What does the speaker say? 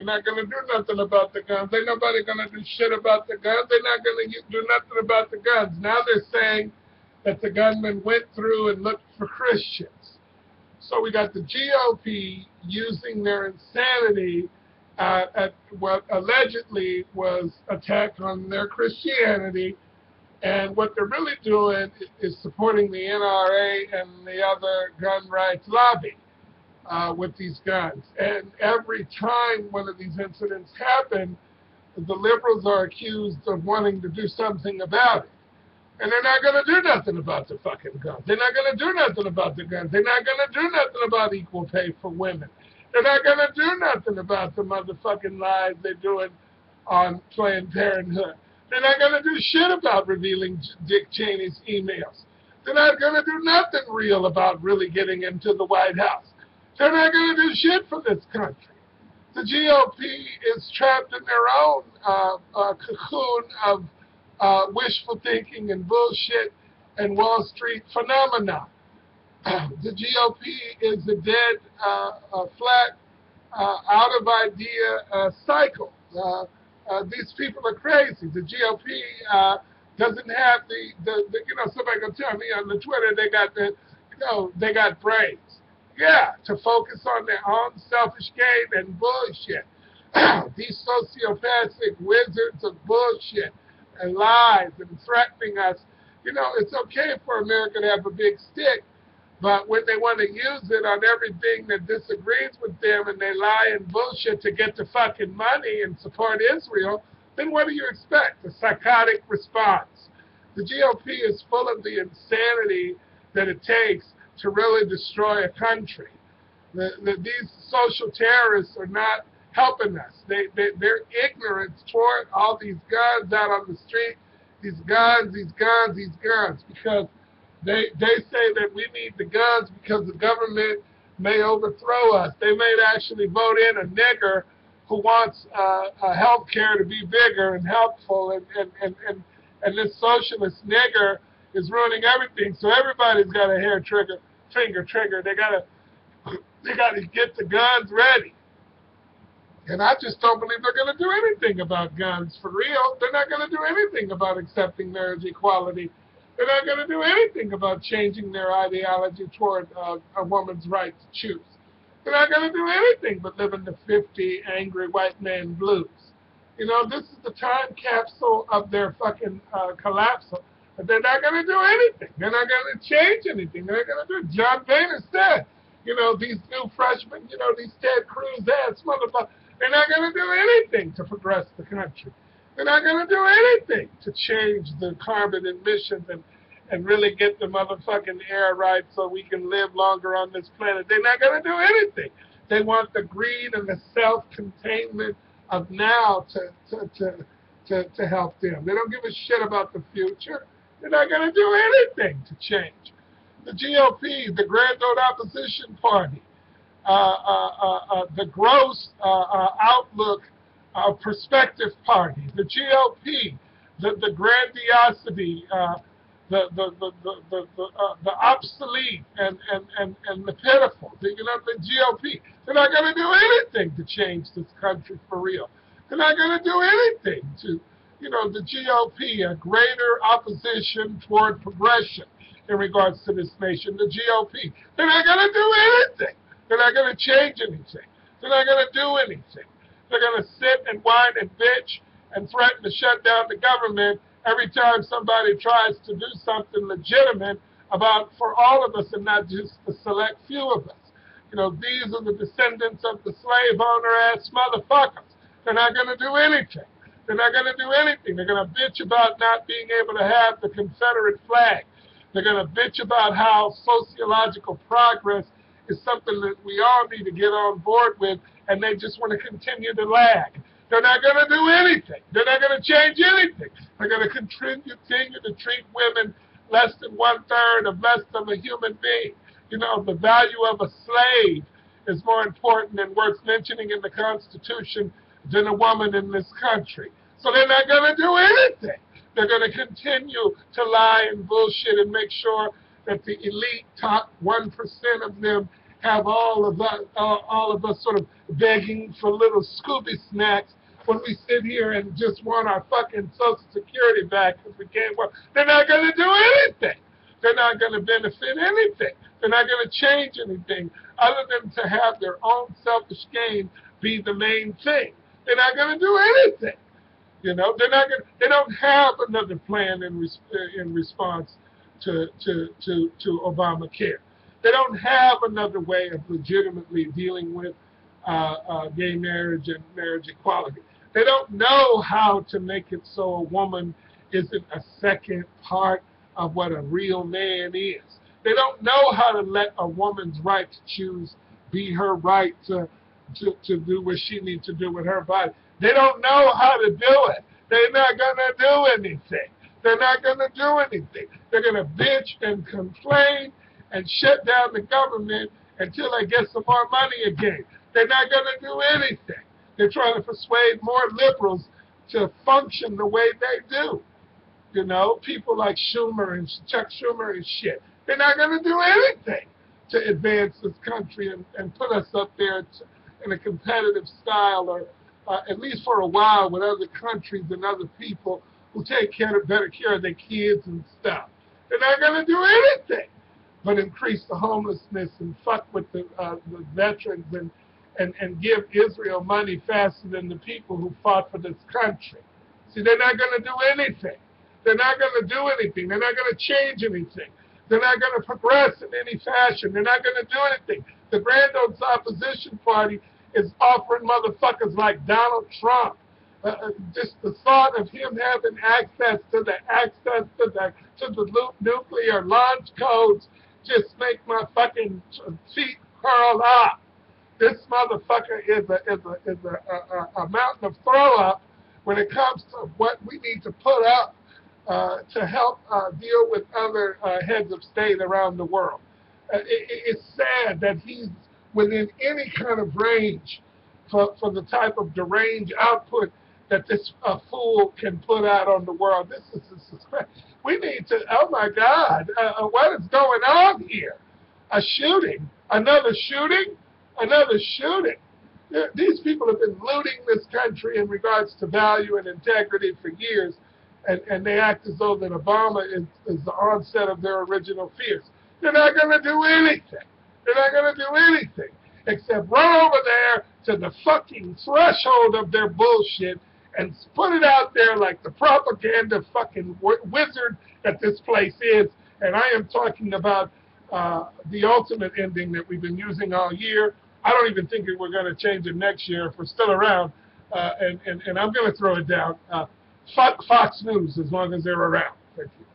They're not going to do nothing about the guns. Ain't nobody going to do shit about the guns. They're not going to do nothing about the guns. Now they're saying that the gunmen went through and looked for Christians. So we got the GOP using their insanity at what allegedly was attack on their Christianity, and what they're really doing is supporting the NRA and the other gun rights lobby with these guns. And every time one of these incidents happen, the liberals are accused of wanting to do something about it. And they're not going to do nothing about the fucking guns. They're not going to do nothing about the guns. They're not going to do nothing about equal pay for women. They're not going to do nothing about the motherfucking lies they're doing on Planned Parenthood. They're not going to do shit about revealing Dick Cheney's emails. They're not going to do nothing real about really getting into the White House. They're not going to do shit for this country. The GOP is trapped in their own cocoon of wishful thinking and bullshit and Wall Street phenomena. The GOP is a dead, flat, out of idea cycle. These people are crazy. The GOP doesn't have the somebody gonna tell me on the Twitter they got brains. Yeah, to focus on their own selfish gain and bullshit. These sociopathic wizards of bullshit and lies and threatening us. It's okay for America to have a big stick, but when they want to use it on everything that disagrees with them and they lie and bullshit to get the fucking money and support Israel, then what do you expect? A psychotic response. The GOP is full of the insanity that it takes to really destroy a country. These social terrorists are not helping us. Their ignorance toward all these guns out on the street, these guns, because they say that we need the guns because the government may overthrow us. They may actually vote in a nigger who wants health care to be bigger and helpful, and this socialist nigger is ruining everything. So everybody's got a finger trigger. They gotta get the guns ready. And I just don't believe they're going to do anything about guns for real. They're not going to do anything about accepting marriage equality. They're not going to do anything about changing their ideology toward a woman's right to choose. They're not going to do anything but live in the 50 angry white man blues. This is the time capsule of their fucking collapse. But they're not going to do anything. They're not going to change anything. They're not going to do it. John Boehner said, these new freshmen, these Ted Cruz ass motherfuckers, they're not going to do anything to progress the country. They're not going to do anything to change the carbon emissions and really get the motherfucking air right so we can live longer on this planet. They're not going to do anything. They want the greed and the self-containment of now to help them. They don't give a shit about the future. They're not going to do anything to change. The GOP, the Grand Old Opposition Party, the gross outlook perspective party, the GOP, the grandiosity, the obsolete and the pitiful, the GOP. They're not going to do anything to change this country for real. They're not going to do anything to, the GOP, a greater opposition toward progression in regards to this nation, the GOP. They're not going to do anything. They're not going to change anything. They're not going to do anything. They're going to sit and whine and bitch and threaten to shut down the government every time somebody tries to do something legitimate for all of us and not just the select few of us. These are the descendants of the slave owner-ass motherfuckers. They're not going to do anything. They're not going to do anything. They're going to bitch about not being able to have the Confederate flag. They're going to bitch about how sociological progress is something that we all need to get on board with, and they just want to continue to lag. They're not going to do anything. They're not going to change anything. They're going to continue to treat women less than 1/3 of less than a human being. The value of a slave is more important and worth mentioning in the Constitution than a woman in this country. So they're not going to do anything. They're going to continue to lie and bullshit and make sure that the elite top 1% of them have all of us sort of begging for little Scooby snacks when we sit here and just want our fucking Social Security back because we can't work. They're not going to do anything. They're not going to benefit anything. They're not going to change anything other than to have their own selfish gain be the main thing. They're not going to do anything. You know, they're not going. They don't have another plan in response to Obamacare. They don't have another way of legitimately dealing with gay marriage and marriage equality. They don't know how to make it so a woman isn't a second part of what a real man is. They don't know how to let a woman's right to choose be her right to do what she needs to do with her body. They don't know how to do it. They're not going to do anything. They're not going to do anything. They're going to bitch and complain and shut down the government until they get some more money again. They're not going to do anything. They're trying to persuade more liberals to function the way they do. You know, people like Schumer and Chuck Schumer and shit. They're not going to do anything to advance this country and put us up there in a competitive style, or at least for a while, with other countries and other people who take better care of their kids and stuff. They're not going to do anything but increase the homelessness and fuck with the veterans and give Israel money faster than the people who fought for this country. See, they're not going to do anything. They're not going to do anything. They're not going to change anything. They're not going to progress in any fashion. They're not going to do anything. The Grand Oaks Opposition Party is offering motherfuckers like Donald Trump just the thought of him having access to the nuclear launch codes just make my fucking feet curl up. This motherfucker is a mountain of throw up when it comes to what we need to put up to help deal with other heads of state around the world. It's sad that he's within any kind of range for the type of deranged output that this fool can put out on the world. This is we need to, oh my God, what is going on here? A shooting, another shooting, another shooting. These people have been looting this country in regards to value and integrity for years, and they act as though that Obama is the onset of their original fears. They're not going to do anything. They're not going to do anything except run over there to the fucking threshold of their bullshit and put it out there like the propaganda fucking wizard that this place is. And I am talking about the ultimate ending that we've been using all year. I don't even think we're going to change it next year if we're still around. And I'm going to throw it down. Fuck Fox News as long as they're around. Thank you.